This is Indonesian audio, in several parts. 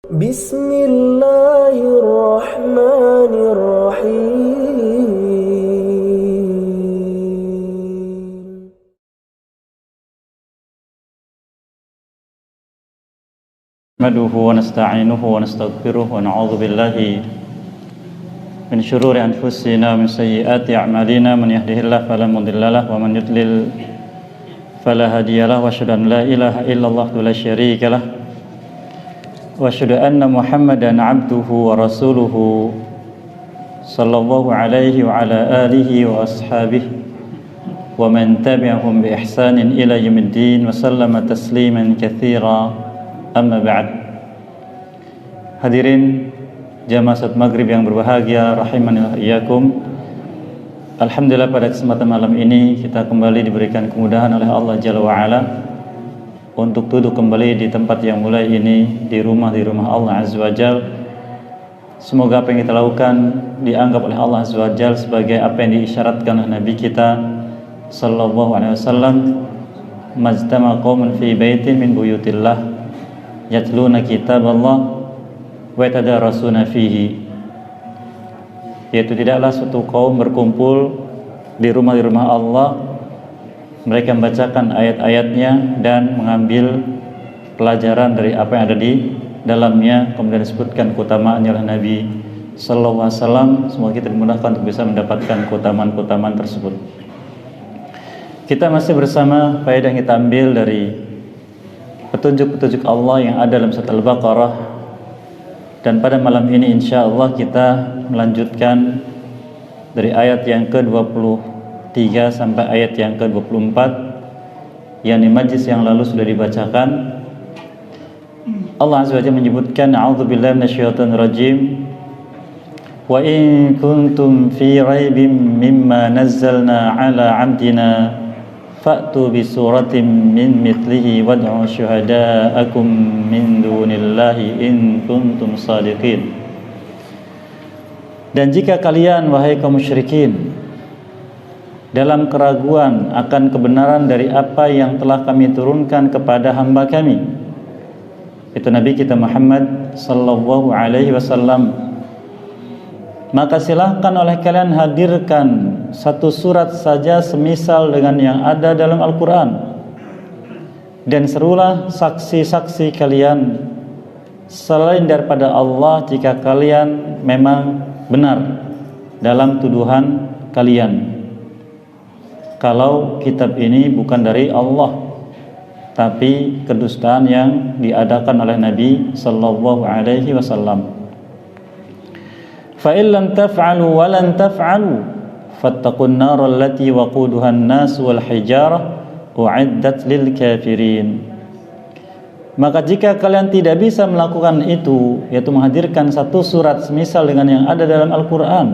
بسم الله الرحمن الرحيم نحمده ونستعينه ونستغفره ونعوذ بالله من شرور أنفسنا ومن سيئات أعمالنا من يهده الله فلا مضل له ومن يضلل فلا هادي له وأشهد أن لا إله إلا الله لا شريك له وأشهد أن محمدا عبده ورسوله صلى الله عليه وعلى آله وأصحابه ومن تبعهم بإحسان إلى يوم الدين وسلم تسليما كثيرا أما بعد. Hadirin jamaah salat maghrib yang berbahagia, rahimani wa iyyakum. Alhamdulillah, pada kesempatan malam ini kita kembali diberikan kemudahan oleh Allah Jalla wa Ala untuk duduk kembali di tempat yang mulai ini, di rumah Allah Azza wa Jalla. Semoga apa yang kita lakukan dianggap oleh Allah Azza wa Jalla sebagai apa yang diisyaratkan oleh Nabi kita sallallahu alaihi wasallam, majtama qaumun fi baitin min buyutillah yatluna kitaballah wa yatadarasuna fihi, yaitu tidaklah suatu kaum berkumpul di rumah Allah, mereka membacakan ayat-ayatnya dan mengambil pelajaran dari apa yang ada di dalamnya. Kemudian disebutkan keutamaannya oleh Nabi sallallahu alaihi wasallam. Semoga kita dimudahkan untuk bisa mendapatkan keutamaan-keutamaan tersebut. Kita masih bersama faedah yang kita ambil dari petunjuk-petunjuk Allah yang ada dalam surat Al-Baqarah, dan pada malam ini insyaallah kita melanjutkan dari ayat yang ke-23 sampai ayat yang ke-24 yang di majlis yang lalu sudah dibacakan. Allah Azza wa Jalla menyebutkan, a'udzubillahi minasyaitonir rajim, wa in kuntum fi raibin mimma nazzalna ala 'abdina fa'tu bi suratin min mithlihi wad'u syuhada'akum min dunillahi in kuntum shadiqin. Dan jika kalian, wahai kaum musyrikin, dalam keraguan akan kebenaran dari apa yang telah kami turunkan kepada hamba kami, itu Nabi kita Muhammad sallallahu alaihi wasallam, maka silahkan oleh kalian hadirkan satu surat saja semisal dengan yang ada dalam Al-Quran, dan serulah saksi-saksi kalian selain daripada Allah jika kalian memang benar dalam tuduhan kalian, kalau kitab ini bukan dari Allah tapi kedustaan yang diadakan oleh Nabi sallallahu alaihi wasallam. Fa in lam taf'alu wa lan taf'alu fattaqun nar allati waquduha an-nas wal hijarah u'iddat lil kafirin. Maka jika kalian tidak bisa melakukan itu, yaitu menghadirkan satu surat semisal dengan yang ada dalam Al-Quran,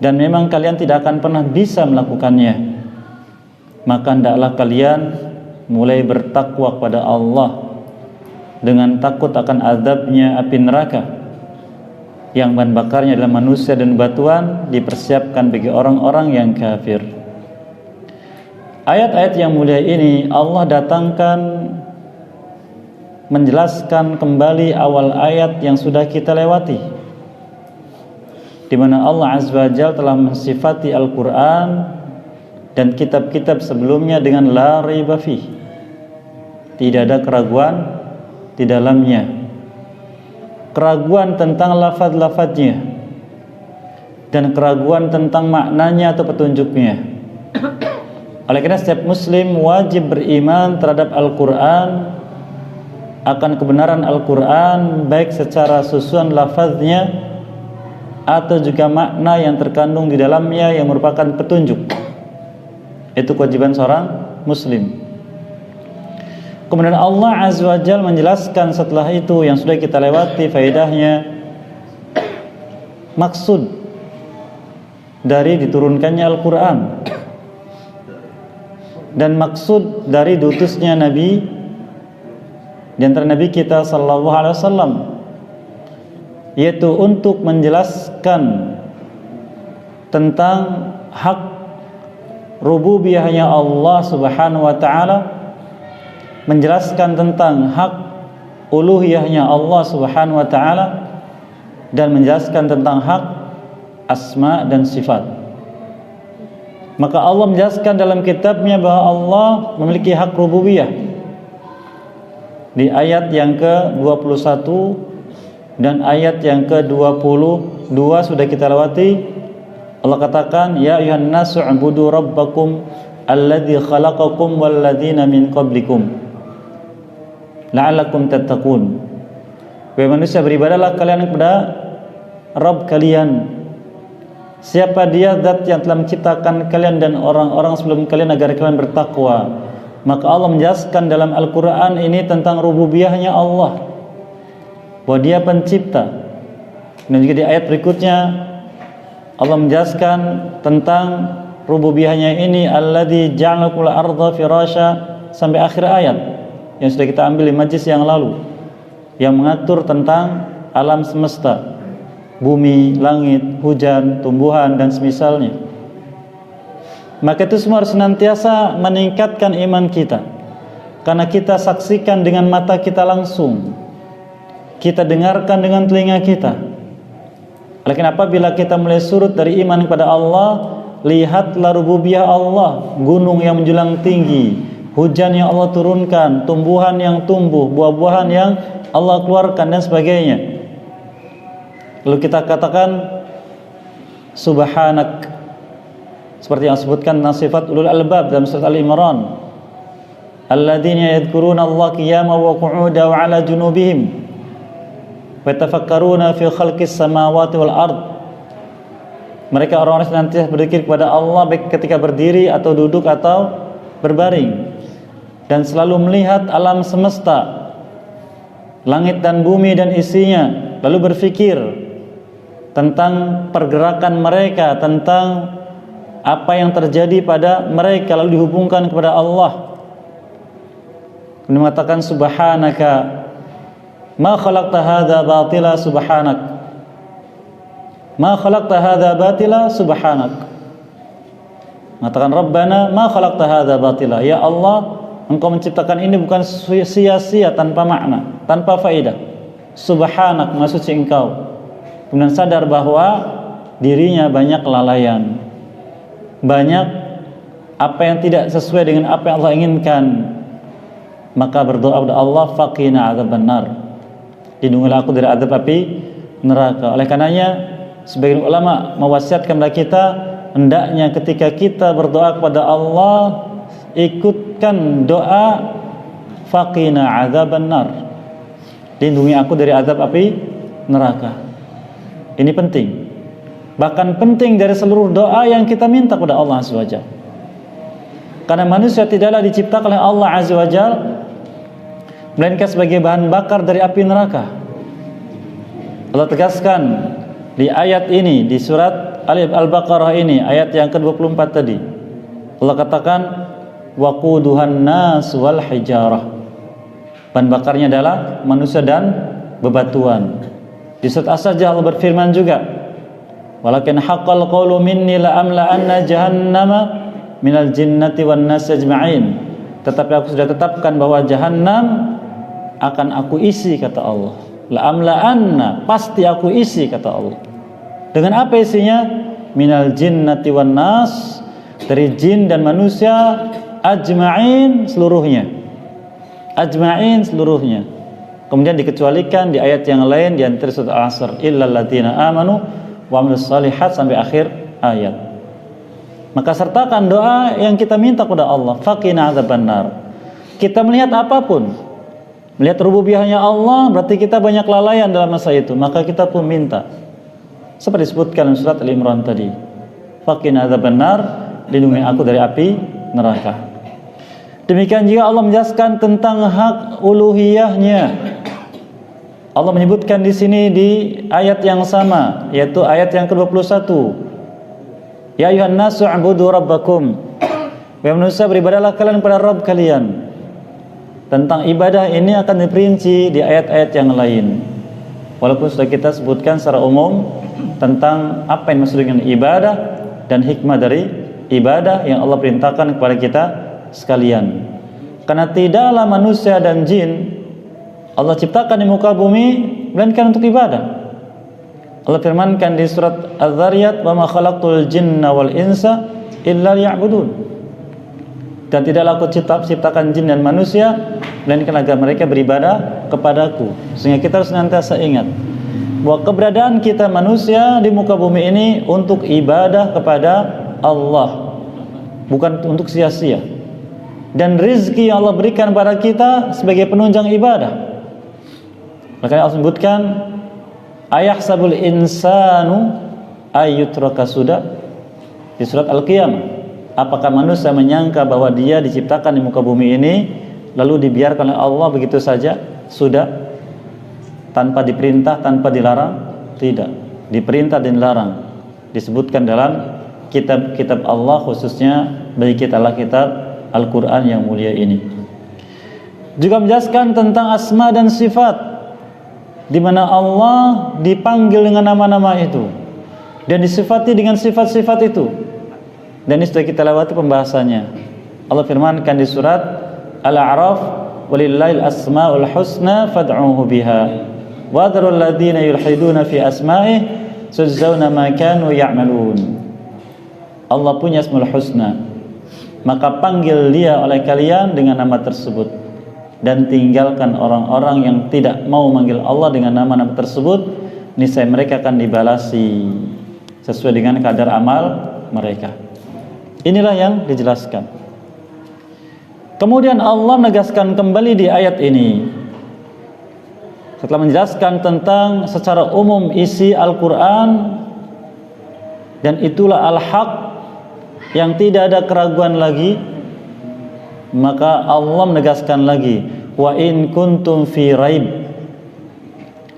dan memang kalian tidak akan pernah bisa melakukannya, maka hendaklah kalian mulai bertakwa kepada Allah dengan takut akan azabnya api neraka yang bahan bakarnya adalah manusia dan batuan, dipersiapkan bagi orang-orang yang kafir. Ayat-ayat yang mulia ini Allah datangkan menjelaskan kembali awal ayat yang sudah kita lewati, di mana Allah Azza wa Jalla telah mensifati Al-Quran dan kitab-kitab sebelumnya dengan la raiba fih, tidak ada keraguan di dalamnya, keraguan tentang lafaz-lafaznya dan keraguan tentang maknanya atau petunjuknya. Oleh karena setiap muslim wajib beriman terhadap Al-Quran, akan kebenaran Al-Quran, baik secara susunan lafaznya atau juga makna yang terkandung di dalamnya yang merupakan petunjuk. Itu kewajiban seorang muslim. Kemudian Allah Azza wa Jalla menjelaskan setelah itu yang sudah kita lewati faedahnya, maksud dari diturunkannya Al-Quran dan maksud dari diutusnya Nabi di antara Nabi kita sallallahu alaihi wasallam, yaitu untuk menjelaskan tentang hak rububiyahnya Allah Subhanahu wa taala, menjelaskan tentang hak uluhiyahnya Allah Subhanahu wa taala dan menjelaskan tentang hak asma dan sifat. Maka Allah menjelaskan dalam kitabnya bahwa Allah memiliki hak rububiyah. Di ayat yang ke-21 dan ayat yang ke-22 sudah kita lewati. Allah katakan, ya ayuhan nasu ubudu rabbakum alladzi khalaqakum walladzina min qablikum la'allakum tattaqun. Wahai manusia, beribadahlah kalian kepada Rabb kalian. Siapa dia? Zat yang telah menciptakan kalian dan orang-orang sebelum kalian agar kalian bertakwa. Maka Allah menjelaskan dalam Al-Quran ini tentang rububiyahnya Allah, bahwa dia pencipta. Dan juga di ayat berikutnya Allah menjelaskan tentang rububiyahnya ini, alladzi ja'alakumul arda firasya, sampai akhir ayat yang sudah kita ambil di majlis yang lalu, yang mengatur tentang alam semesta, bumi, langit, hujan, tumbuhan dan semisalnya. Maka itu semua harus senantiasa meningkatkan iman kita, karena kita saksikan dengan mata kita langsung, kita dengarkan dengan telinga kita. Oleh karena apabila kita mulai surut dari iman kepada Allah, lihatlah rububiyah Allah, gunung yang menjulang tinggi, hujan yang Allah turunkan, tumbuhan yang tumbuh, buah-buahan yang Allah keluarkan dan sebagainya. Lalu kita katakan subhanak, seperti yang disebutkan tentang sifat ulul albab dalam surat Al-Imran, alladzina yadhkuruna Allah qiyaman wa qu'udan wa 'ala junubihim wa yatafakkaruna fi khalqis samawati wal ard. Mereka orang-orang yang senantiasa berzikir kepada Allah baik ketika berdiri atau duduk atau berbaring, dan selalu melihat alam semesta, langit dan bumi dan isinya, lalu berfikir tentang pergerakan mereka, tentang apa yang terjadi pada mereka, lalu dihubungkan kepada Allah. Kemudian mengatakan subhanaka ma khalaqta hadza batila subhanak, ma khalaqta hadza batila subhanak. Mengatakan rabbana ma khalaqta hadza batila, ya Allah, engkau menciptakan ini bukan sia-sia, tanpa makna, tanpa faedah. Subhanak, maha suci engkau. Kemudian sadar bahwa dirinya banyak kelalaian, banyak apa yang tidak sesuai dengan apa yang Allah inginkan. Maka berdoa kepada Allah, faqina adzabannar, lindungilah aku dari azab api neraka. Oleh karenanya sebagian ulama mewasiatkan kepada kita, hendaknya ketika kita berdoa kepada Allah, ikutkan doa faqina adzabannar, lindungi aku dari azab api neraka. Ini penting, bahkan penting dari seluruh doa yang kita minta kepada Allah Azza wa Jalla. Karena manusia tidaklah diciptakan oleh Allah Azza wa Jalla melainkan sebagai bahan bakar dari api neraka. Allah tegaskan di ayat ini, di surat Al-Baqarah ini, ayat yang ke-24 tadi. Allah katakan waquduhan nas wal hijarah, bahan bakarnya adalah manusia dan bebatuan. Di surat As-Sajdah Allah berfirman juga, walakin haqqal qawlu minni la amla'anna jahannama minal jinnati wan nas ajma'in. Tetapi aku sudah tetapkan bahwa jahannam akan aku isi, kata Allah. La amla'anna, pasti aku isi, kata Allah. Dengan apa isinya? Minal jinnati wan nas, dari jin dan manusia, ajma'in, seluruhnya. Ajma'in, seluruhnya. Kemudian dikecualikan di ayat yang lain, di antara surat Al-Asr, illal ladzina amanu wa amilus shalihat, sampai akhir ayat. Maka sertakan doa yang kita minta kepada Allah, faqina adzabannar. Kita melihat apapun, melihat rububiyahnya Allah, berarti kita banyak kelalaian dalam masa itu, maka kita pun minta seperti disebutkan dalam surat Al-Imran tadi, faqina adzabannar, lindungi aku dari api neraka. Demikian juga Allah menjelaskan tentang hak uluhiyahnya. Allah menyebutkan di sini di ayat yang sama, yaitu ayat yang ke-21. Ya ayuhan nasu ubudu rabbakum, wahai manusia, beribadahlah kalian kepada Rabb kalian. Tentang ibadah ini akan diperinci di ayat-ayat yang lain, walaupun sudah kita sebutkan secara umum tentang apa yang maksud dengan ibadah dan hikmah dari ibadah yang Allah perintahkan kepada kita sekalian. Karena tidaklah manusia dan jin Allah ciptakan di muka bumi melainkan untuk ibadah. Allah firmankan di surat Az-Zariyat, "Wa ma khalaqtul jinna wal insa illa liya'budun." Dan tidaklah aku ciptakan jin dan manusia melainkan agar mereka beribadah kepadaku. Sehingga kita harus senantiasa ingat bahwa keberadaan kita manusia di muka bumi ini untuk ibadah kepada Allah, bukan untuk sia-sia. Dan rizki yang Allah berikan kepada kita sebagai penunjang ibadah. Makanya Allah sebutkan, ayahsabul insanu ayyutraka sudah, di surat Al-Qiyamah. Apakah manusia menyangka bahwa dia diciptakan di muka bumi ini lalu dibiarkan oleh Allah begitu saja sudah, tanpa diperintah, tanpa dilarang? Tidak, diperintah dan dilarang. Disebutkan dalam kitab-kitab Allah, khususnya bagi kita adalah kitab Al-Quran yang mulia ini. Juga menjelaskan tentang asma dan sifat, di mana Allah dipanggil dengan nama-nama itu dan disifati dengan sifat-sifat itu. Dan ini sudah kita lewati pembahasannya. Allah firmankan di surat Al-A'raf, "Walillahil asmaul husna fad'uhu biha wa dharul ladzina yulhiduna fi asma'ihi tujzauna ma kanu ya'malun." Allah punya asmaul husna, maka panggil dia oleh kalian dengan nama tersebut, dan tinggalkan orang-orang yang tidak mau manggil Allah dengan nama-nama tersebut, niscaya mereka akan dibalasi sesuai dengan kadar amal mereka. Inilah yang dijelaskan. Kemudian Allah menegaskan kembali di ayat ini, setelah menjelaskan tentang secara umum isi Al-Quran, dan itulah al-haq yang tidak ada keraguan lagi, maka Allah menegaskan lagi, wa in kuntum fi raib,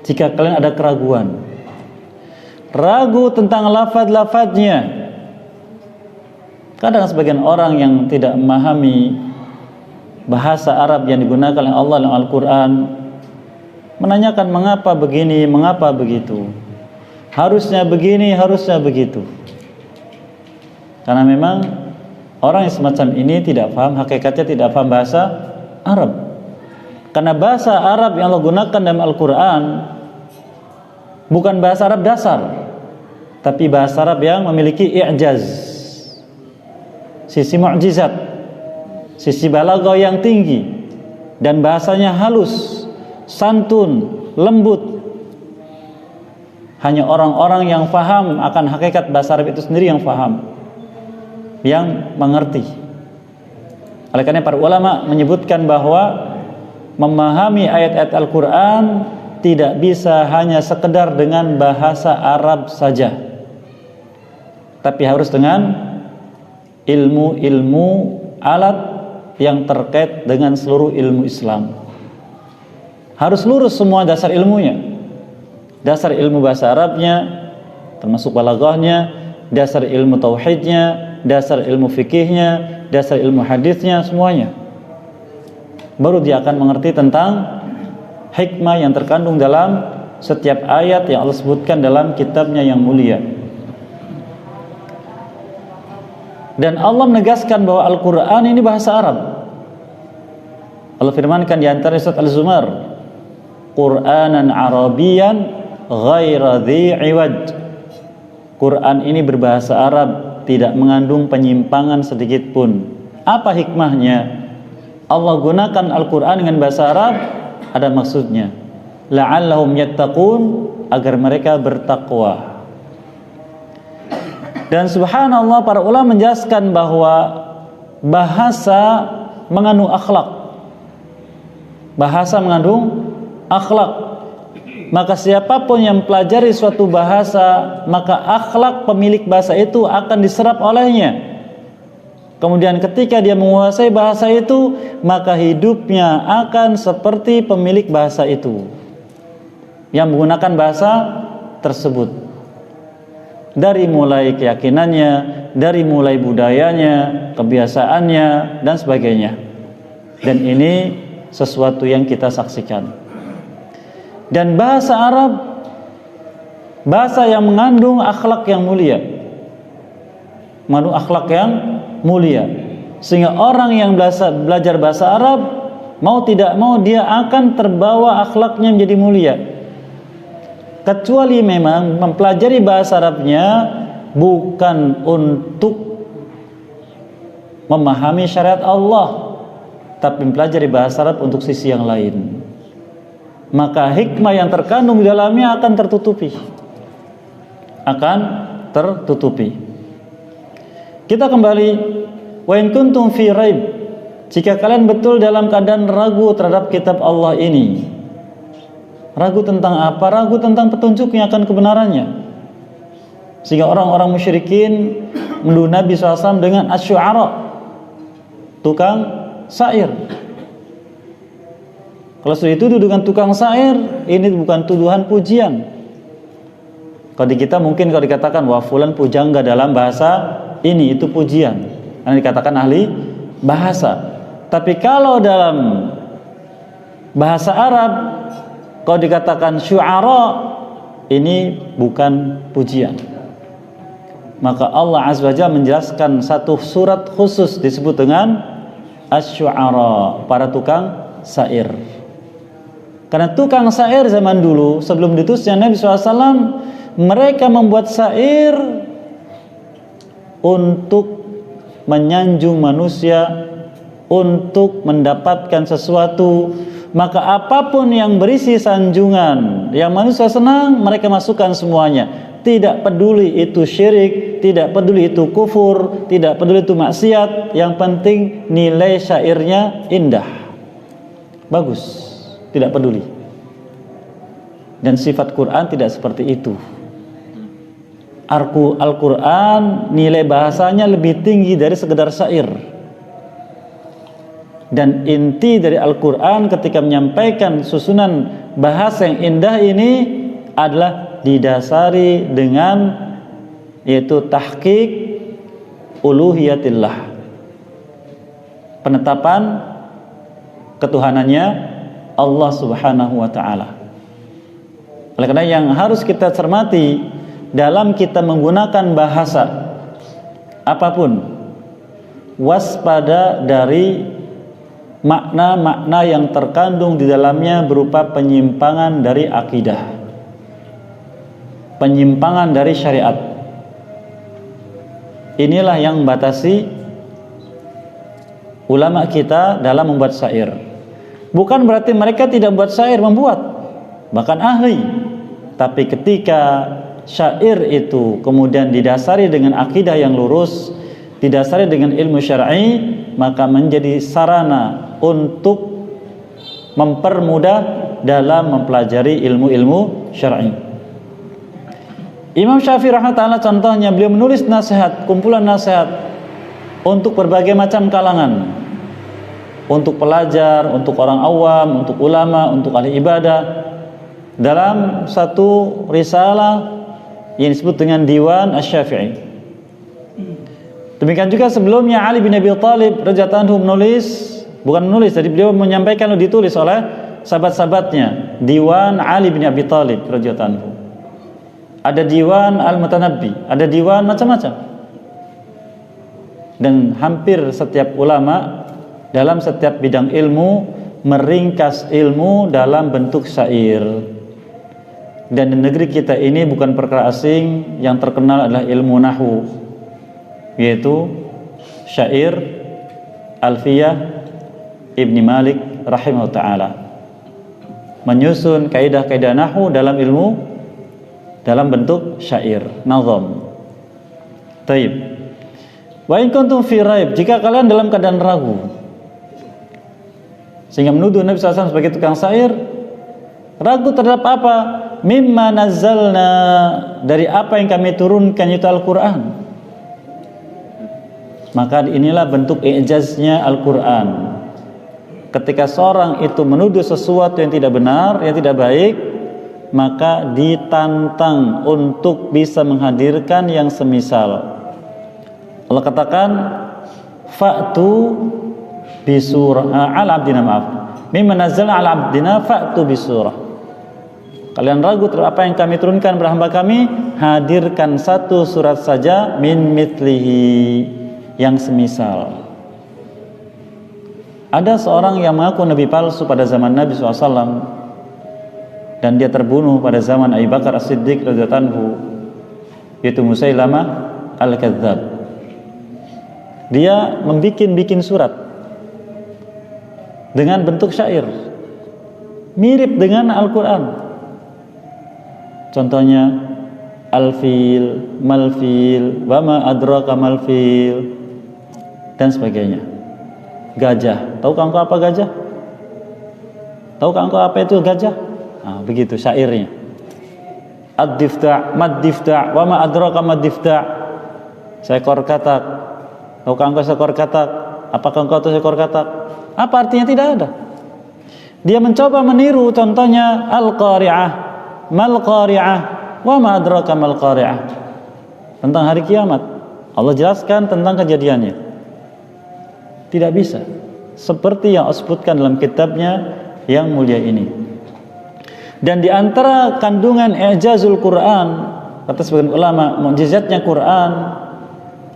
jika kalian ada keraguan, ragu tentang lafaz-lafaznya. Kadang sebagian orang yang tidak memahami bahasa Arab yang digunakan oleh Allah dalam Al-Quran menanyakan mengapa begini, mengapa begitu, harusnya begini, harusnya begitu. Karena memang orang yang semacam ini tidak paham, hakikatnya tidak paham bahasa Arab. Karena bahasa Arab yang Allah gunakan dalam Al-Quran bukan bahasa Arab dasar, tapi bahasa Arab yang memiliki i'jaz, sisi mu'jizat, sisi balaghah yang tinggi, dan bahasanya halus, santun, lembut. Hanya orang-orang yang faham akan hakikat bahasa Arab itu sendiri yang faham, yang mengerti. Oleh karena para ulama menyebutkan bahwa memahami ayat-ayat Al-Quran tidak bisa hanya sekedar dengan bahasa Arab saja, tapi harus dengan ilmu-ilmu alat yang terkait dengan seluruh ilmu Islam. Harus lurus semua dasar ilmunya, dasar ilmu bahasa Arabnya, termasuk balaghahnya, dasar ilmu tauhidnya, dasar ilmu fikihnya, dasar ilmu hadisnya, semuanya. Baru dia akan mengerti tentang hikmah yang terkandung dalam setiap ayat yang Allah sebutkan dalam kitabnya yang mulia. Dan Allah menegaskan bahwa Al-Quran ini bahasa Arab. Allah firmankan di antara surat Al-Zumar, Qur'anan Arabiyan ghaira dhi iwaj. Quran ini berbahasa Arab, tidak mengandung penyimpangan sedikit pun. Apa hikmahnya? Allah gunakan Al-Quran dengan bahasa Arab, ada maksudnya. La'allahum yattaqun, agar mereka bertakwa. Dan subhanallah, para ulama menjelaskan bahwa bahasa mengandung akhlak. Bahasa mengandung akhlak. Maka siapapun yang pelajari suatu bahasa, maka akhlak pemilik bahasa itu akan diserap olehnya. Kemudian ketika dia menguasai bahasa itu, maka hidupnya akan seperti pemilik bahasa itu yang menggunakan bahasa tersebut. Dari mulai keyakinannya, dari mulai budayanya, kebiasaannya, dan sebagainya. Dan ini sesuatu yang kita saksikan. Dan bahasa Arab, bahasa yang mengandung akhlak yang mulia, mengandung akhlak yang mulia, sehingga orang yang belajar bahasa Arab mau tidak mau dia akan terbawa akhlaknya menjadi mulia. Kecuali memang mempelajari bahasa Arabnya bukan untuk memahami syariat Allah, tapi mempelajari bahasa Arab untuk sisi yang lain, maka hikmah yang terkandung di dalamnya akan tertutupi. Kita kembali, wa in kuntum fi raib, jika kalian betul dalam keadaan ragu terhadap kitab Allah ini. Ragu tentang apa? Ragu tentang petunjuknya, akan kebenarannya. Sehingga orang-orang musyrikin menuduh Nabi SAW dengan asy-syu'ara, tukang syair. Kalau sudah dituduh dengan tukang syair, ini bukan tuduhan pujian. Kalau di kita mungkin kalau dikatakan wah fulan pujangga dalam bahasa ini, itu pujian, karena dikatakan ahli bahasa. Tapi kalau dalam bahasa Arab, kalau dikatakan syu'ara, ini bukan pujian. Maka Allah Azza wa Jalla menjelaskan satu surat khusus disebut dengan asy-syu'ara, para tukang syair. Karena tukang syair zaman dulu sebelum diutusnya Nabi SAW, mereka membuat syair untuk menyanjung manusia, untuk mendapatkan sesuatu. Maka apapun yang berisi sanjungan, yang manusia senang, mereka masukkan semuanya. Tidak peduli itu syirik, tidak peduli itu kufur, tidak peduli itu maksiat. Yang penting nilai syairnya indah, bagus, tidak peduli. Dan sifat Quran tidak seperti itu. Al-Quran nilai bahasanya lebih tinggi dari sekedar syair. Dan inti dari Al-Quran ketika menyampaikan susunan bahasa yang indah ini adalah didasari dengan yaitu tahqiq uluhiyatillah, penetapan ketuhanannya Allah Subhanahu wa ta'ala. Oleh karena yang harus kita cermati dalam kita menggunakan bahasa apapun, waspada dari makna-makna yang terkandung di dalamnya berupa penyimpangan dari akidah, penyimpangan dari syariat. Inilah yang membatasi ulama kita dalam membuat syair. Bukan berarti mereka tidak membuat syair, membuat, bahkan ahli. Tapi ketika syair itu kemudian didasari dengan akidah yang lurus, didasari dengan ilmu syar'i, maka menjadi sarana untuk mempermudah dalam mempelajari ilmu-ilmu syar'i. Imam Syafi'i rahimahullah contohnya, beliau menulis nasihat, kumpulan nasihat untuk berbagai macam kalangan, untuk pelajar, untuk orang awam, untuk ulama, untuk ahli ibadah, dalam satu risalah yang disebut dengan Diwan Asy-Syafi'i. Demikian juga sebelumnya Ali bin Abi Thalib radhiyallahu anhu menulis, bukan menulis, jadi beliau menyampaikan, ditulis oleh sahabat-sahabatnya, Diwan Ali bin Abi Thalib radhiyallahu anhu. Ada Diwan Al-Mutanabbi, ada Diwan macam-macam. Dan hampir setiap ulama dalam setiap bidang ilmu meringkas ilmu dalam bentuk syair. Dan di negeri kita ini bukan perkara asing, yang terkenal adalah ilmu nahwu, yaitu syair Alfiyah Ibni Malik rahimahullah ta'ala, menyusun kaidah-kaidah nahwu dalam ilmu dalam bentuk syair, nazam. Taib. Wa in kuntum fi raib, jika kalian dalam keadaan ragu, sehingga menuduh Nabi SAW sebagai tukang syair. Ragu terhadap apa? Mimma nazzalna, dari apa yang kami turunkan, yaitu Al-Quran. Maka inilah bentuk i'jaznya Al-Quran. Ketika seorang itu menuduh sesuatu yang tidak benar, yang tidak baik, maka ditantang untuk bisa menghadirkan yang semisal. Allah katakan, fa'tu bisurah ala abdina, maaf, mimma nazzalna ala abdina fa'tu bisurah. Kalian ragu terhadap apa yang kami turunkan pada hamba kami, hadirkan satu surat saja, min mitlihi, yang semisal. ada seorang yang mengaku nabi palsu pada zaman Nabi SAW, dan dia terbunuh pada zaman Abu Bakar As-Siddiq radhiyallahu anhu, yaitu Musailamah Al-Kadzdzab. Dia membikin surat dengan bentuk syair, mirip dengan Al-Quran. Contohnya, al-fil, mal-fil, wa ma adraka mal-fil, dan sebagainya. Gajah, tahukah engkau apa gajah? Tahukah engkau apa itu gajah? Nah, begitu syairnya. Ad-difta', mad-difta', wa ma adraka mad-difta'. Seekor katak. Tahukah engkau seekor katak? Apakah engkau tahu seekor katak? Apa artinya? Tidak ada. Dia mencoba meniru, contohnya al-qari'ah, mal-qari'ah, wa ma adraka mal-qari'ah. Tentang hari kiamat. Allah jelaskan tentang kejadiannya. Tidak bisa. Seperti yang Allah sebutkan dalam kitabnya yang mulia ini. Dan di antara kandungan i'jazul Quran, kata sebagian ulama, mukjizatnya Quran,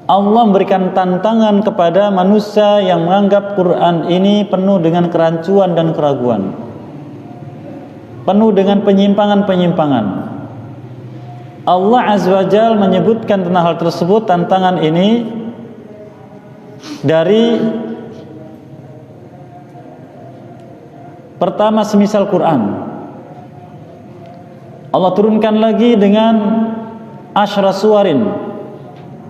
Allah memberikan tantangan kepada manusia yang menganggap Quran ini penuh dengan kerancuan dan keraguan, penuh dengan penyimpangan-penyimpangan. Allah Azza wa Jalla menyebutkan tentang hal tersebut, tantangan ini, dari pertama semisal Quran. Allah turunkan lagi dengan asyra suwarin,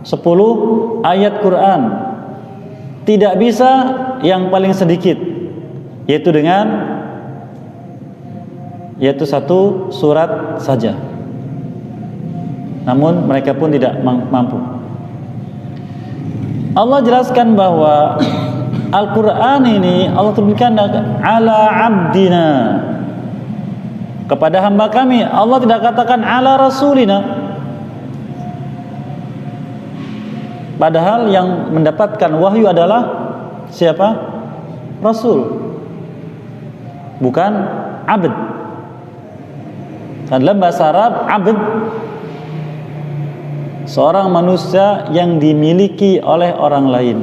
10 ayat Quran. Tidak bisa yang paling sedikit, yaitu satu surat saja. Namun mereka pun tidak mampu. Allah jelaskan bahwa Al-Quran ini Allah turunkan ala abdina, kepada hamba kami. Allah tidak katakan ala rasulina, padahal yang mendapatkan wahyu adalah siapa? Rasul, bukan abd. Dan dalam bahasa Arab, abd seorang manusia yang dimiliki oleh orang lain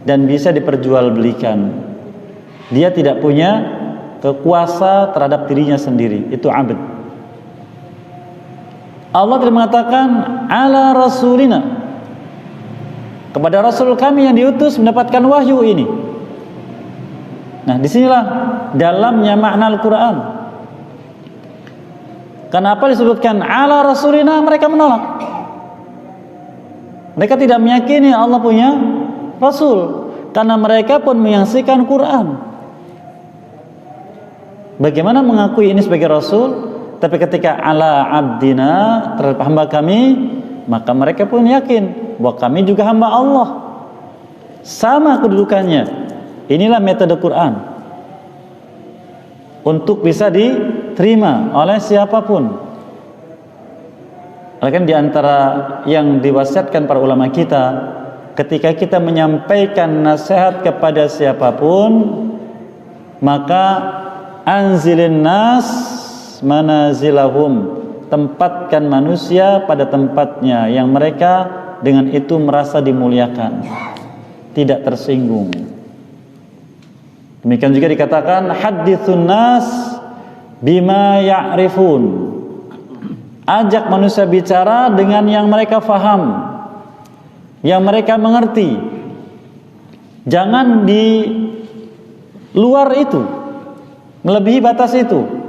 dan bisa diperjualbelikan. Dia tidak punya kekuasa terhadap dirinya sendiri, itu abd. Allah tidak mengatakan ala rasulina, kepada rasul kami yang diutus mendapatkan wahyu ini. Nah, disinilah dalamnya makna Al-Quran. Kenapa disebutkan ala rasulina? Mereka menolak. Mereka tidak meyakini Allah punya rasul, karena mereka pun menyaksikan Quran. Bagaimana mengakui ini sebagai rasul, tapi ketika ala abdina, terhadap hamba kami, maka mereka pun yakin bahwa kami juga hamba Allah. Sama kedudukannya. Inilah metode Quran untuk bisa diterima oleh siapapun. Bahkan di antara yang diwasiatkan para ulama kita, ketika kita menyampaikan nasihat kepada siapapun, maka anzilin nas manazilahum, tempatkan manusia pada tempatnya yang mereka dengan itu merasa dimuliakan, tidak tersinggung. Demikian juga dikatakan haditsun nas bima ya'rifun, ajak manusia bicara dengan yang mereka faham, yang mereka mengerti. Jangan di luar itu, melebihi batas itu.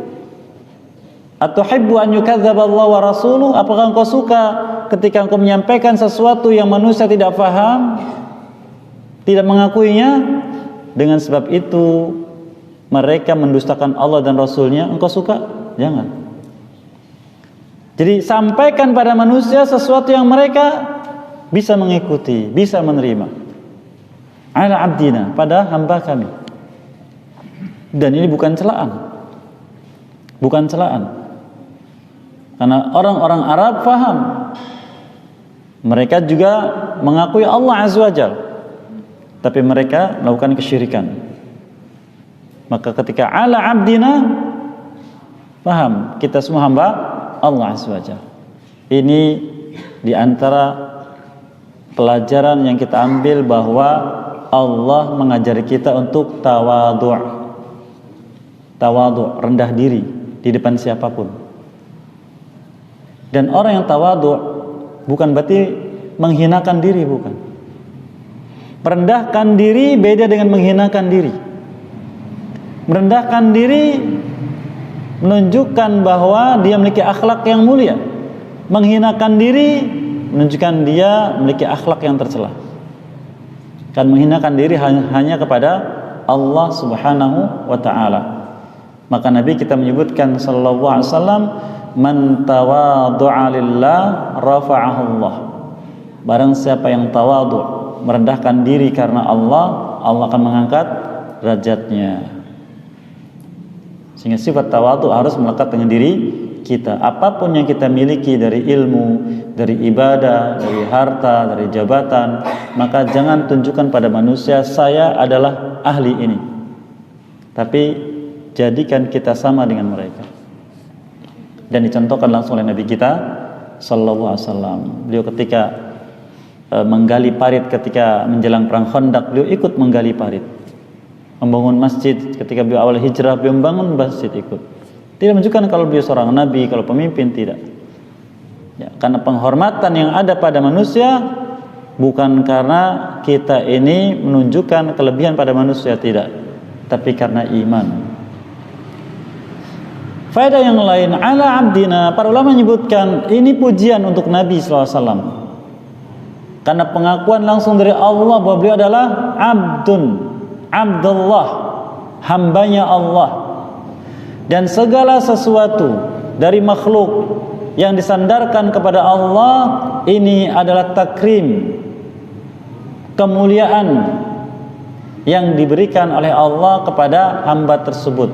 Atuhibbu an yukadzdzaba Allah wa rasuluh, apakah engkau suka ketika engkau menyampaikan sesuatu yang manusia tidak faham, tidak mengakuinya? Dengan sebab itu mereka mendustakan Allah dan Rasulnya. Engkau suka? Jangan. Jadi sampaikan pada manusia sesuatu yang mereka bisa mengikuti, bisa menerima. Ala abdina, pada hamba kami. Dan ini bukan celaan, bukan celaan, karena orang-orang Arab faham, mereka juga mengakui Allah Azza wa Jalla, tapi mereka melakukan kesyirikan. Maka ketika ala abdina, paham kita semua hamba Allah Azza wa Jalla. Ini diantara pelajaran yang kita ambil, bahwa Allah mengajari kita untuk tawadhu'. Tawadhu', rendah diri di depan siapapun. Dan orang yang tawadhu' bukan berarti menghinakan diri, bukan. Merendahkan diri beda dengan menghinakan diri. Merendahkan diri menunjukkan bahwa dia memiliki akhlak yang mulia. Menghinakan diri menunjukkan dia memiliki akhlak yang tercela. Kan menghinakan diri hanya kepada Allah Subhanahu wa ta'ala. Maka Nabi kita menyebutkan sallallahu alaihi wasallam, man tawadhu'a lillah rafa'ahu Allah. Barang siapa yang tawadhu', merendahkan diri karena Allah, Allah akan mengangkat derajatnya. Sehingga sifat tawadhu harus melekat dengan diri kita. Apapun yang kita miliki dari ilmu, dari ibadah, dari harta, dari jabatan, maka jangan tunjukkan pada manusia saya adalah ahli ini. Tapi jadikan kita sama dengan mereka. Dan dicontohkan langsung oleh Nabi kita sallallahu alaihi wasallam. Beliau ketika menggali parit ketika menjelang perang Khandaq, beliau ikut menggali parit. Membangun masjid ketika beliau awal hijrah, beliau membangun masjid ikut. Tidak menunjukkan kalau beliau seorang nabi, kalau pemimpin, tidak. Ya, karena penghormatan yang ada pada manusia bukan karena kita ini menunjukkan kelebihan pada manusia, tidak, tapi karena iman. Faedah yang lain, ala abdina, para ulama menyebutkan ini pujian untuk Nabi SAW. Karena pengakuan langsung dari Allah bahwa beliau adalah Abdullah, hambanya Allah. Dan segala sesuatu dari makhluk yang disandarkan kepada Allah ini adalah takrim, kemuliaan yang diberikan oleh Allah kepada hamba tersebut.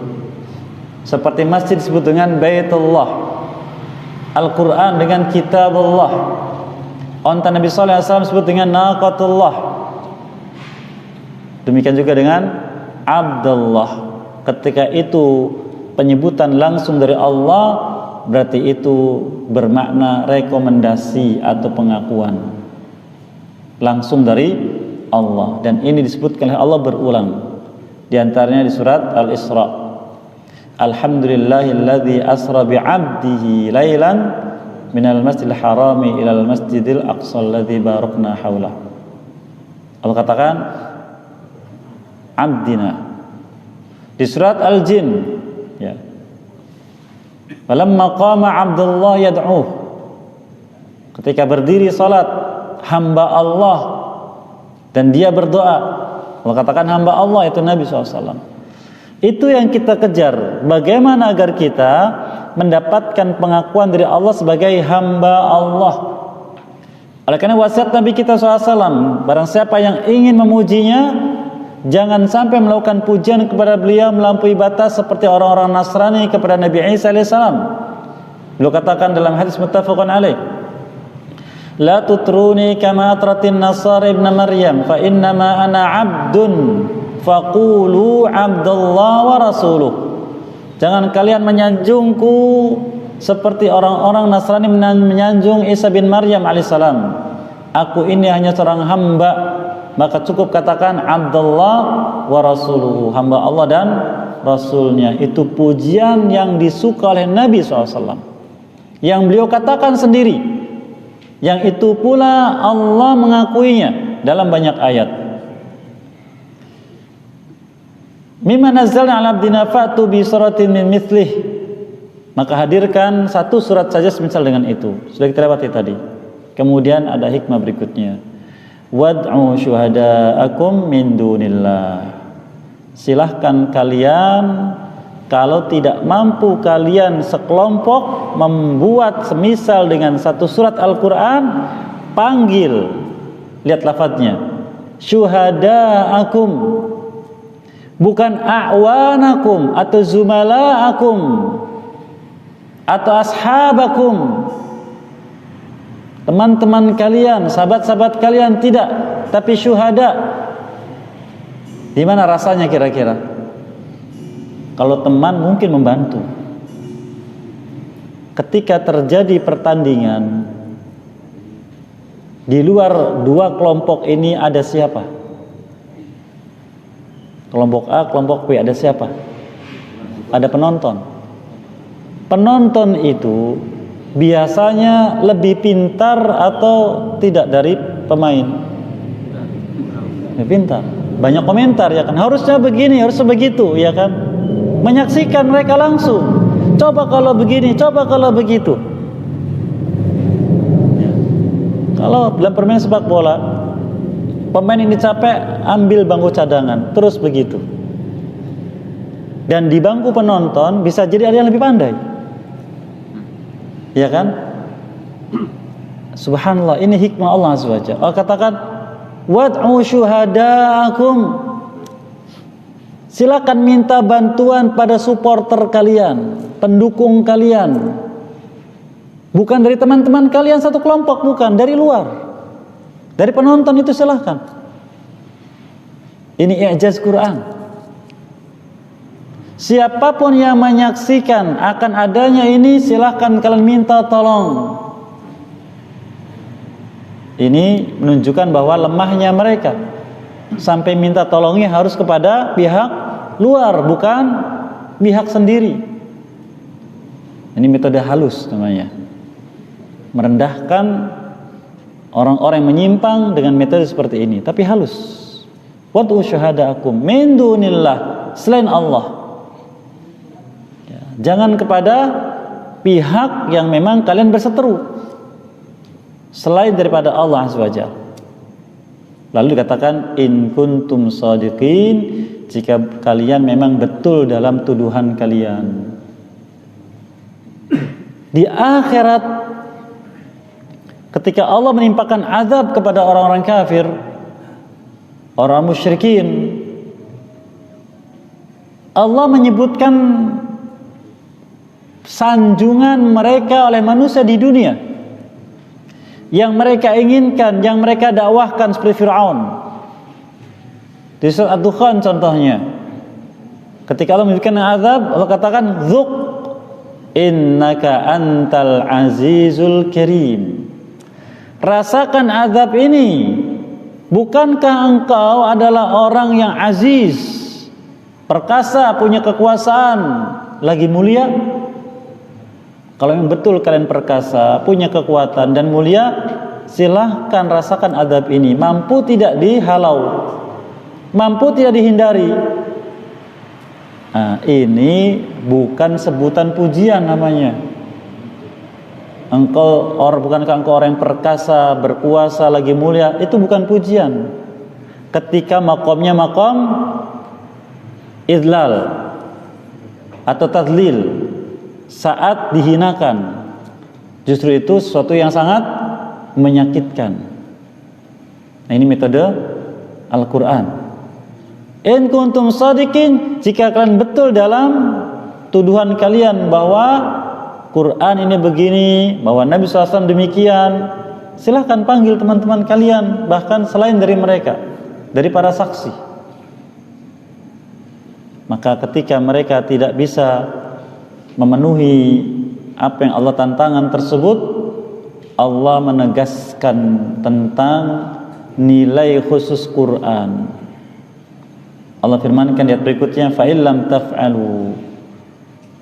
Seperti masjid disebut dengan Baitullah, Al-Quran dengan Kitabullah, onta Nabi sallallahu alaihi wasallam disebut dengan Naqatullah. Demikian juga dengan Abdullah. Ketika itu penyebutan langsung dari Allah, berarti itu bermakna rekomendasi atau pengakuan langsung dari Allah. Dan ini disebutkan oleh Allah berulang. Di antaranya di surat Al-Isra, Alhamdulillahilladzi asra bi'abdihi lailan minal masjidil harami ilal masjidil aqsa alladzi barakna haulah. Allah katakan abdina. Di surat Al-Jin, ya, falamma qama Abdullah yad'uh, ketika berdiri salat hamba Allah dan dia berdoa, Allah katakan hamba Allah itu Nabi SAW. Itu yang kita kejar, bagaimana agar kita mendapatkan pengakuan dari Allah sebagai hamba Allah. Oleh karena wasiat Nabi kita SAW, barang siapa yang ingin memujinya, jangan sampai melakukan pujian kepada beliau melampaui batas seperti orang-orang Nasrani kepada Nabi Isa alaihissalam. Beliau katakan dalam hadis muttafaqun alaih, la tutruni kama atratin Nasara ibn Maryam fa innama ana abdun faqulu Abdullah wa rasuluh. Jangan kalian menyanjungku seperti orang-orang Nasrani menyanjung Isa bin Maryam alaihissalam. Aku ini hanya seorang hamba, maka cukup katakan Abdullah wa rasuluhu, hamba Allah dan Rasulnya. Itu pujian yang disuka oleh Nabi SAW, yang beliau katakan sendiri, yang itu pula Allah mengakuinya dalam banyak ayat. Mimma nazzalna ala abdina fa'tu bi suratin min mithlih, maka hadirkan satu surat saja semisal dengan itu. Sudah kita lewati tadi. Kemudian ada hikmah berikutnya, wad'u syuhada'akum min dunillah. Silahkan kalian, kalau tidak mampu kalian sekelompok membuat semisal dengan satu surat Al-Quran, panggil, lihat lafadznya, syuhada'akum, bukan a'wanakum atau zumala'akum atau ashabakum, teman-teman kalian, sahabat-sahabat kalian, tidak, tapi syuhada. Di mana rasanya kira-kira? Kalau teman mungkin membantu. Ketika terjadi pertandingan, di luar dua kelompok ini ada siapa? Kelompok A, kelompok B, ada siapa? Ada penonton. Penonton itu biasanya lebih pintar atau tidak dari pemain? Lebih pintar. Banyak komentar ya kan, harusnya begini, harusnya begitu ya kan. Menyaksikan mereka langsung. Coba kalau begini, coba kalau begitu. Ya. Kalau dalam permainan sepak bola, pemain ini capek, ambil bangku cadangan, terus begitu. Dan di bangku penonton bisa jadi ada yang lebih pandai. Ya kan? Subhanallah, ini hikmah Allah Azza wa Jalla. Allah katakan, wad'u syuhada'akum. Silakan minta bantuan pada supporter kalian, pendukung kalian. Bukan dari teman-teman kalian satu kelompok, bukan, dari luar. Dari penonton itu silahkan. Ini i'jaz Quran. Siapapun yang menyaksikan akan adanya ini, silahkan kalian minta tolong. Ini menunjukkan bahwa lemahnya mereka. Sampai minta tolongnya harus kepada pihak luar, bukan pihak sendiri. Ini metode halus namanya. Merendahkan orang-orang yang menyimpang dengan metode seperti ini, tapi halus. Wad'u syuhada'akum min dunillah, selain Allah. Ya, jangan kepada pihak yang memang kalian berseteru, selain daripada Allah Azza wa Jalla. Lalu dikatakan in kuntum shadiqin, jika kalian memang betul dalam tuduhan kalian. Di akhirat, ketika Allah menimpakan azab kepada orang-orang kafir, orang musyrikin, Allah menyebutkan sanjungan mereka oleh manusia di dunia yang mereka inginkan, yang mereka dakwahkan, seperti Fir'aun. Di surat Ad-Dukhan contohnya, ketika Allah memberikan azab, Allah katakan dzuk innaka antal azizul karim. Rasakan azab ini, bukankah engkau adalah orang yang aziz, perkasa, punya kekuasaan, lagi mulia? Kalau yang betul kalian perkasa, punya kekuatan dan mulia, silahkan rasakan azab ini. Mampu tidak dihalau, mampu tidak dihindari. Nah, ini bukan sebutan pujian namanya. Bukankah engkau orang yang perkasa, berkuasa, lagi mulia? Itu bukan pujian. Ketika makomnya makom idlal atau tadlil, saat dihinakan, justru itu sesuatu yang sangat menyakitkan. Nah, ini metode Al-Quran. In kuntum shadiqin, jika kalian betul dalam tuduhan kalian bahwa Quran ini begini, bahwa Nabi SAW demikian, silahkan panggil teman-teman kalian, bahkan selain dari mereka, dari para saksi. Maka ketika mereka tidak bisa memenuhi apa yang Allah tantangkan tersebut, Allah menegaskan tentang nilai khusus Quran. Allah firmankan di ayat berikutnya, fa illam taf'alu,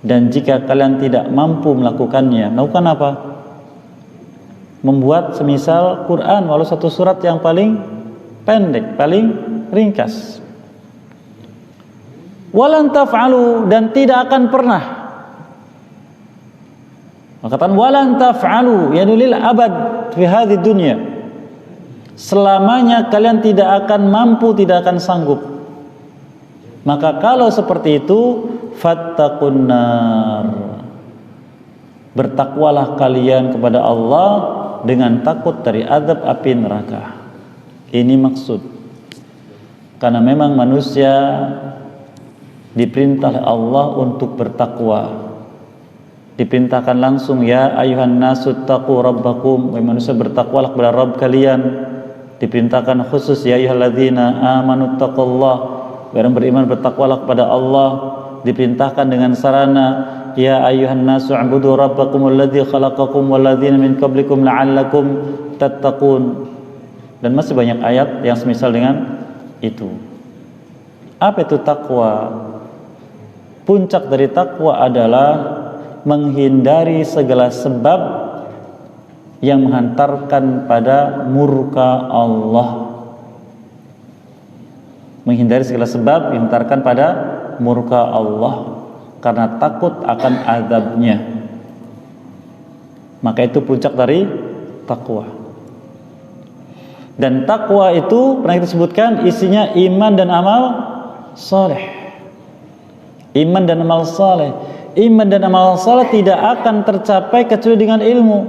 dan jika kalian tidak mampu melakukannya, melakukan apa? Membuat semisal Quran walau satu surat yang paling pendek, paling ringkas. Walan taf'alu, dan tidak akan pernah. Katakan walan taf'alu, yanulil abad fi hadhihi dunya. Selamanya kalian tidak akan mampu, tidak akan sanggup. Maka kalau seperti itu, fattaqun nar, bertakwalah kalian kepada Allah dengan takut dari azab api neraka. Ini maksud. Karena memang manusia diperintah oleh Allah untuk bertakwa. Diperintahkan langsung, ya ayuhan nasu taqu rabbakum, wahai manusia bertakwalah kepada Rabb kalian. Diperintahkan khusus, ya ayyuhalladzina amanu taqullah, orang beriman bertakwalah kepada Allah. Diperintahkan dengan sarana, ya ayuhan nasu ubudu rabbakum alladzi khalaqakum walladzina min qablikum la'allakum tattaqun. Dan masih banyak ayat yang semisal dengan itu. Apa itu takwa? Puncak dari takwa adalah menghindari segala sebab yang menghantarkan pada murka Allah. Menghindari segala sebab yang menghantarkan pada murka Allah karena takut akan azabnya. Maka itu puncak dari takwa. Dan takwa itu pernah kita sebutkan isinya iman dan amal saleh. Iman dan amal saleh. Iman dan amal saleh tidak akan tercapai kecuali dengan ilmu.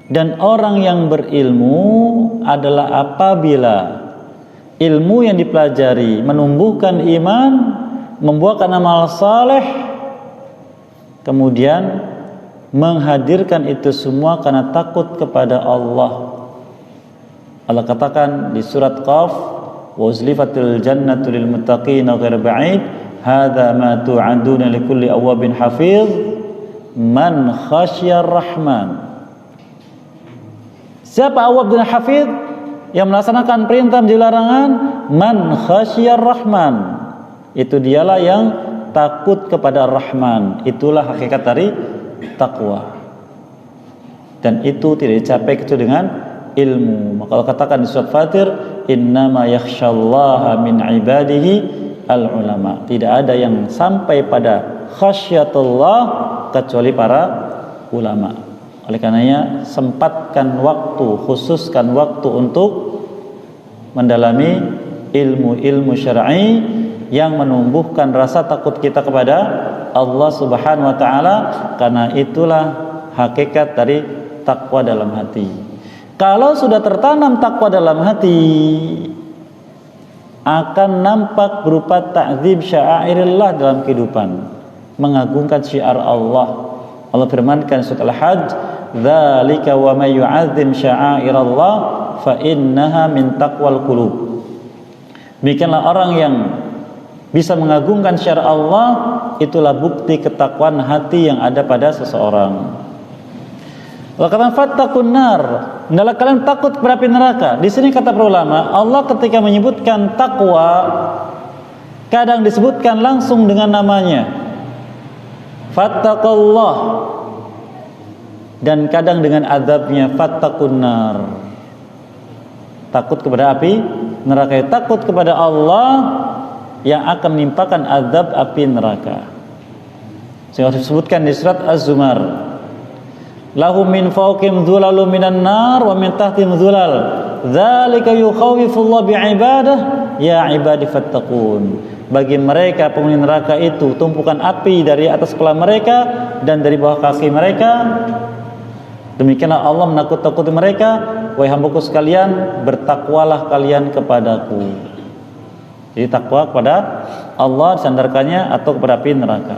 Dan orang yang berilmu adalah apabila ilmu yang dipelajari menumbuhkan iman, membuahkan amal saleh, kemudian menghadirkan itu semua karena takut kepada Allah. Allah katakan di surat Qaf, wa uzlifatil jannatu lil muttaqina ghairu ba'id hadza ma tu'aduna likulli awwabin hafiz man khasyar rahman. Siapa awwab dan hafiz? Yang melaksanakan perintah menjauhi larangan. Man khasyar rahman, itu dialah yang takut kepada Rahman. Itulah hakikat dari takwa. Dan itu tidak dicapai kecuali dengan ilmu. Maka Allah katakan di surat Fatir, innama yakhsyallaha min ibadihi al-ulama. Tidak ada yang sampai pada khasyatullah kecuali para ulama. Oleh karenanya sempatkan waktu, khususkan waktu untuk mendalami ilmu-ilmu syar'i yang menumbuhkan rasa takut kita kepada Allah Subhanahu wa taala, karena itulah hakikat dari takwa dalam hati. Kalau sudah tertanam takwa dalam hati, akan nampak berupa ta'zim sya'airillah dalam kehidupan, mengagungkan syiar Allah. Allah firmankan surat Al-Hajj, dzalika wa may yu'azzim sya'airallah fa innaha min taqwal qulub. Demikianlah orang yang bisa mengagungkan syiar Allah, itulah bukti ketakwaan hati yang ada pada seseorang. Allah kata fattaqun nar, hendaklah kalian takut kepada api neraka. Di sini kata para ulama, Allah ketika menyebutkan takwa kadang disebutkan langsung dengan namanya, fattaqullah, dan kadang dengan azabnya, fattaqun nar, takut kepada api neraka. Takut kepada Allah yang akan menimpakan azab api neraka. Sehingga disebutkan di surat Az-Zumar, lahum min fawqihim dhulalun minan nar wa min tahtihim dhulal dzalika yukhawwifullah bi'ibadah ya ibadi fattaqun. Bagi mereka penghuni neraka itu tumpukan api dari atas kepala mereka dan dari bawah kaki mereka. Demikianlah Allah menakut-nakuti mereka, wahai hambaku sekalian, bertakwalah kalian kepadaku. Jadi takwa kepada Allah disandarkannya atau kepada api neraka.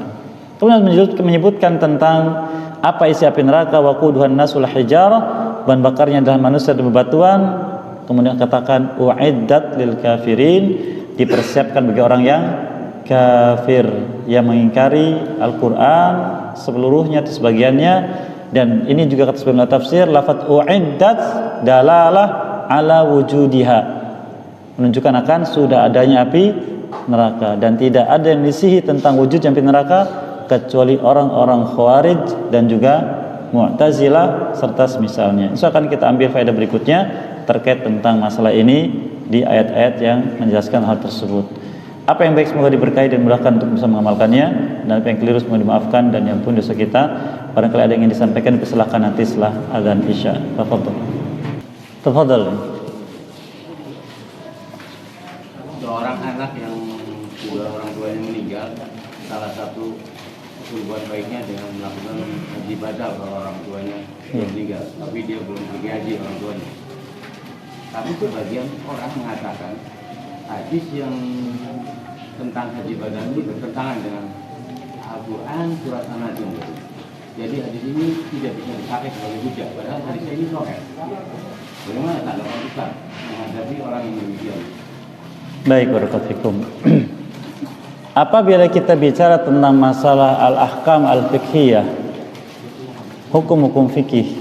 Kemudian menyebutkan tentang apa isi api neraka, waquduhan nasul hijarah, bahan bakarnya adalah manusia dan bebatuan. Kemudian katakan uiddat lil kafirin, dipersiapkan bagi orang yang kafir, yang mengingkari Al-Qur'an seluruhnya atau sebagiannya. Dan ini juga kata sebagian tafsir, lafaz uiddat dalalah ala wujudiha, menunjukkan akan sudah adanya api neraka, dan tidak ada yang disihi tentang wujudnya api neraka kecuali orang-orang Khawarij dan juga Mu'tazilah serta semisalnya. Insya Allah akan kita ambil faedah berikutnya terkait tentang masalah ini di ayat-ayat yang menjelaskan hal tersebut. Apa yang baik semoga diberkahi dan dimudahkan untuk bisa mengamalkannya, dan apa yang keliru semoga dimaafkan dan diampuni dosa kita. Barangkali ada yang ingin disampaikan, persilahkan nanti setelah azan Isya. Tafadhal. Seorang anak yang kedua orang tuanya meninggal, salah satu berbuat baiknya dengan melakukan haji badal kalau orang tuanya meninggal, tapi dia belum pergi haji orang tuanya. Tapi sebagian orang mengatakan hadis yang tentang haji badal ini bertentangan dengan Al-Quran surat An-Najm. Jadi hadis ini tidak bisa dipakai sebagai hujah, padahal hadis ini sahih. Bagaimana tanggapan Ustaz menghadapi orang yang demikian? Baik, barakallahu fikum. Apabila kita bicara tentang masalah al-ahkam al-fiqhiyah, hukum-hukum fikih,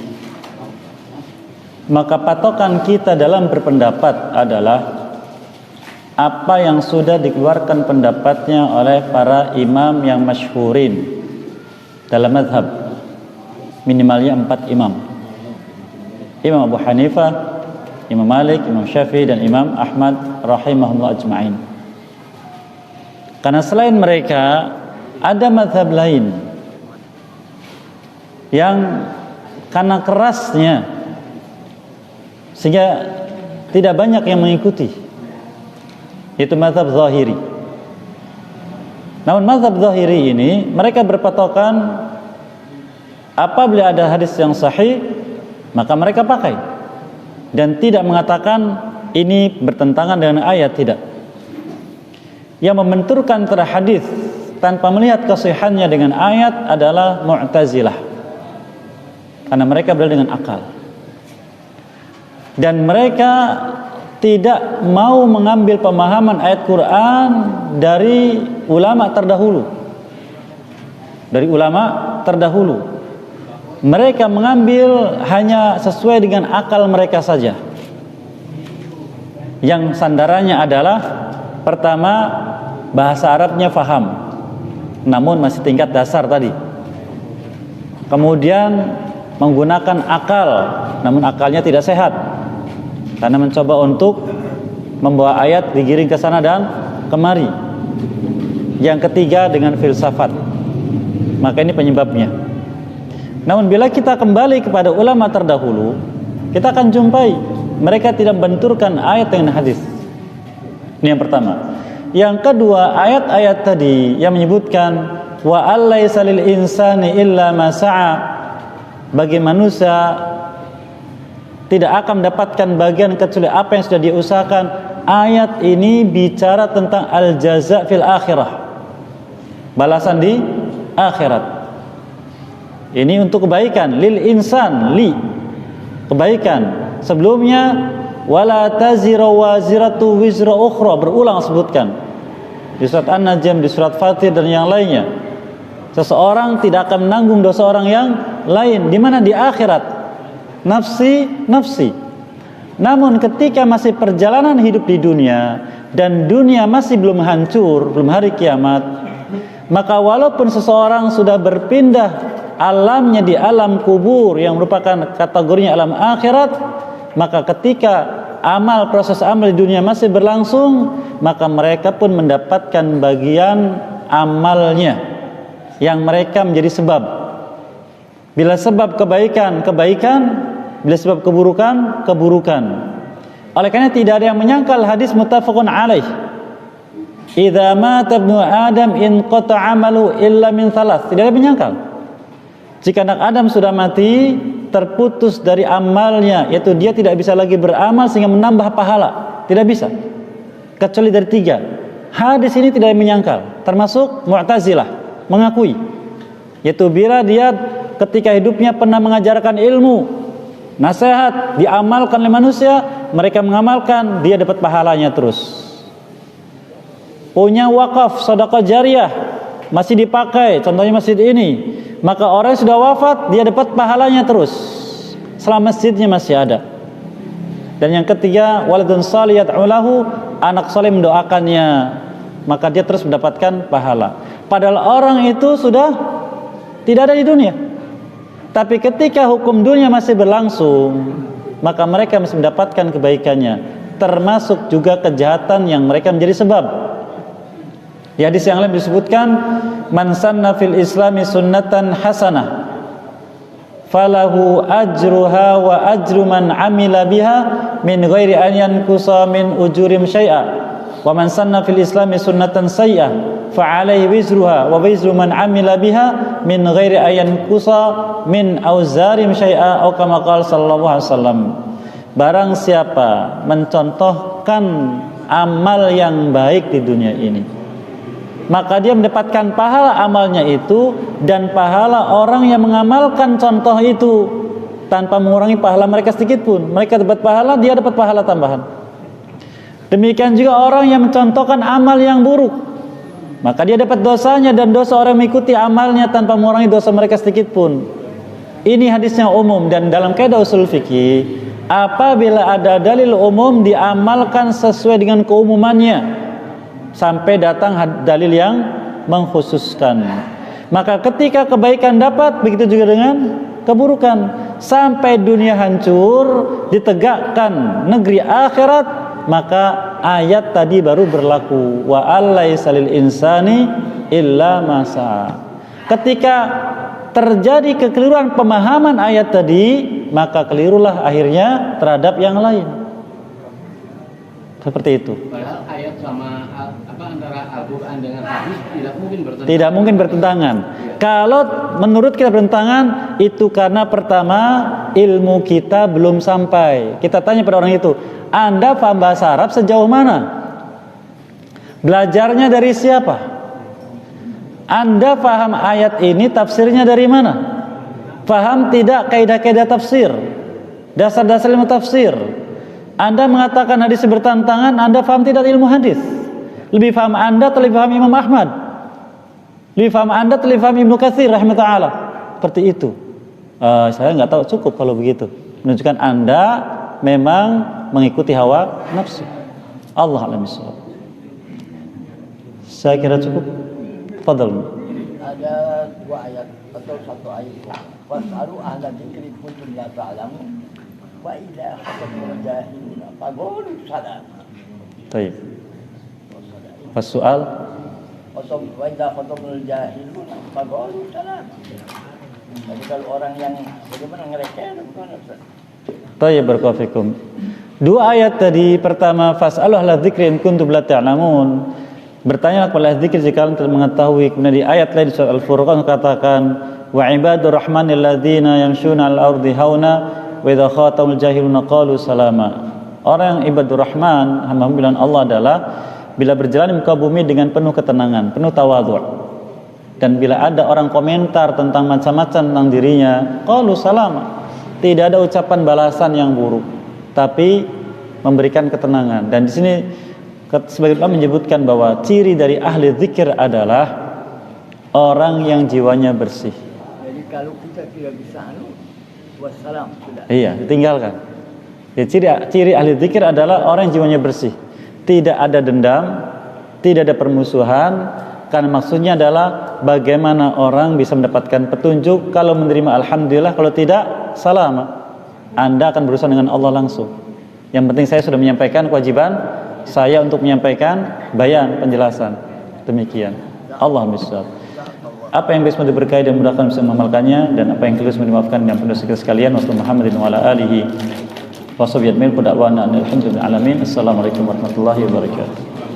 maka patokan kita dalam berpendapat adalah apa yang sudah dikeluarkan pendapatnya oleh para imam yang masyhurin dalam mazhab, minimalnya 4 imam. Imam Abu Hanifah, Imam Malik, Imam Syafi'i, dan Imam Ahmad rahimahullah ajma'in. Karena selain mereka ada mazhab lain yang karena kerasnya sehingga tidak banyak yang mengikuti, yaitu mazhab Zahiri. Namun mazhab Zahiri ini mereka berpatokan apabila ada hadis yang sahih maka mereka pakai, dan tidak mengatakan ini bertentangan dengan ayat, tidak. Yang membenturkan antara hadis tanpa melihat kasihannya dengan ayat adalah Mu'tazilah, karena mereka berdalil dengan akal, dan mereka tidak mau mengambil pemahaman ayat Quran dari ulama terdahulu. Mereka mengambil hanya sesuai dengan akal mereka saja, yang sandarannya adalah pertama, bahasa Arabnya faham namun masih tingkat dasar tadi. Kemudian menggunakan akal namun akalnya tidak sehat, karena mencoba untuk membawa ayat digiring ke sana dan kemari. Yang ketiga dengan filsafat. Maka ini penyebabnya. Namun bila kita kembali kepada ulama terdahulu, kita akan jumpai mereka tidak membenturkan ayat dengan hadis. Ini yang pertama. Yang kedua, ayat-ayat tadi yang menyebutkan wa allaisa lil insani illa ma sa'a, bagi manusia tidak akan mendapatkan bagian kecuali apa yang sudah dia usahakan. Ayat ini bicara tentang al-jaza fil akhirah, balasan di akhirat. Ini untuk kebaikan, lil insan, li kebaikan. Sebelumnya wala taziru waziratu wizra ukhra, berulang sebutkan di surat An-Najm, di surat Fatir, dan yang lainnya. Seseorang tidak akan menanggung dosa orang yang lain. Di mana? Di akhirat. Nafsi, nafsi. Namun ketika masih perjalanan hidup di dunia dan dunia masih belum hancur, belum hari kiamat, maka walaupun seseorang sudah berpindah alamnya di alam kubur yang merupakan kategorinya alam akhirat, maka ketika proses amal di dunia masih berlangsung, maka mereka pun mendapatkan bagian amalnya yang mereka menjadi sebab. Bila sebab kebaikan, kebaikan. Bila sebab keburukan, keburukan. Oleh karena tidak ada yang menyangkal hadis muttafaqun alaih. Idza mata ibnu Adam inqata 'amalu illa min thalath. Tidak ada yang menyangkal. Jika anak Adam sudah mati, terputus dari amalnya, yaitu dia tidak bisa lagi beramal sehingga menambah pahala. Tidak bisa. Kecuali dari 3. Hadis ini tidak menyangkal, termasuk Mu'tazilah mengakui, yaitu bila dia ketika hidupnya pernah mengajarkan ilmu, nasihat diamalkan oleh manusia, mereka mengamalkan, dia dapat pahalanya terus. Punya wakaf, sedekah jariyah masih dipakai, contohnya masjid ini, maka orang yang sudah wafat dia dapat pahalanya terus selama masjidnya masih ada. Dan yang ketiga, waladun salih yad'u lahu, anak saleh mendoakannya, maka dia terus mendapatkan pahala. Padahal orang itu sudah tidak ada di dunia, tapi ketika hukum dunia masih berlangsung, maka mereka masih mendapatkan kebaikannya, termasuk juga kejahatan yang mereka menjadi sebab. Di hadis yang lain disebutkan, man sanna fil islami sunnatan hasanah falahu ajruha wa ajru man amila biha min ghairi an yankusa min ujurim syai'a wa man sanna fil islami sunnatan sayyi'ah fa alaihi wizruha wa wizru man amila biha min ghairi an yankusa min auzarim syai'a atau kama qala sallallahu alaihi wasallam. Barang siapa mencontohkan amal yang baik di dunia ini, maka dia mendapatkan pahala amalnya itu dan pahala orang yang mengamalkan contoh itu tanpa mengurangi pahala mereka sedikit pun. Mereka dapat pahala, dia dapat pahala tambahan. Demikian juga orang yang mencontohkan amal yang buruk, maka dia dapat dosanya dan dosa orang mengikuti amalnya tanpa mengurangi dosa mereka sedikit pun. Ini hadisnya umum, dan dalam kaidah usul fikih Apabila ada dalil umum diamalkan sesuai dengan keumumannya sampai datang dalil yang mengkhususkan. Maka ketika kebaikan dapat, begitu juga dengan keburukan. Sampai dunia hancur, ditegakkan negeri akhirat, maka ayat tadi baru berlaku. Wa allaisa lil insani illa ma sa'a. Ketika terjadi kekeliruan pemahaman ayat tadi, maka kelirulah akhirnya terhadap yang lain. Seperti itu. Padahal ayat sama antara Al-Quran dengan hadis tidak mungkin bertentangan. Tidak mungkin bertentangan. Kalau menurut kita bertentangan, itu karena pertama ilmu kita belum sampai. Kita tanya pada orang itu, Anda paham bahasa Arab sejauh mana? Belajarnya dari siapa? Anda paham ayat ini tafsirnya dari mana? Paham tidak kaidah-kaidah tafsir? Dasar-dasar ilmu tafsir? Anda mengatakan hadis bertentangan, Anda paham tidak ilmu hadis? Lebih paham Anda atau lebih paham Imam Ahmad? Lebih paham Anda atau lebih paham Ibnu Katsir rahimahullah? Seperti itu. Saya nggak tahu, cukup kalau begitu. Menunjukkan Anda memang mengikuti hawa nafsu. Allah a'lam bishawab. Saya kira cukup. Fadhal. Ada dua ayat atau satu ayat. Was'alu ahla dzikri kuntum la ta'lamun wa idza khatabul jahiluna faqulu salama. Baik. Soal Wa idza khatabul jahiluna faqulu salama. Jadi kalau orang yang bagaimana ngereka bukan Ustaz. Baik, barakallahu fikum. Dua ayat tadi, pertama fas'alu ahla dzikri in kuntum la ta'lamun. Bertanya kepada ahli dzikir jika kalian telah mengetahui. Kemudian di ayat lain di surat Al-Furqan katakan wa ibadur rahmanil ladzina yamshuna al-ardi hauna wa idza khatamul jahiluna qalu salama. Orang yang ibadur rahman, hamba pilihan Allah adalah bila berjalan di muka bumi dengan penuh ketenangan, penuh tawadhu'. Dan bila ada orang komentar tentang macam-macam tentang dirinya, qalu salama. Tidak ada ucapan balasan yang buruk, tapi memberikan ketenangan. Dan di sini sebagian ulama menyebutkan bahwa ciri dari ahli zikir adalah orang yang jiwanya bersih. Jadi kalau kita tidak bisa wassalam sudah. Iya, ditinggalkan. Jadi ciri ahli zikir adalah orang yang jiwanya bersih. Tidak ada dendam, tidak ada permusuhan, karena maksudnya adalah bagaimana orang bisa mendapatkan petunjuk. Kalau menerima alhamdulillah, kalau tidak salama. Anda akan berurusan dengan Allah langsung. Yang penting saya sudah menyampaikan kewajiban saya untuk menyampaikan bayan, penjelasan. Demikian. Allah misal. Apa yang bisa diberkahi dan mudahkan bisa mengamalkannya, dan apa yang keliru dimaafkan dan pendosa kita sekalian. Wassalamualaikum Muhammadin wa ala alihi wa sahbihi ajmain. Alhamdulillah alamin. Assalamualaikum warahmatullahi wabarakatuh.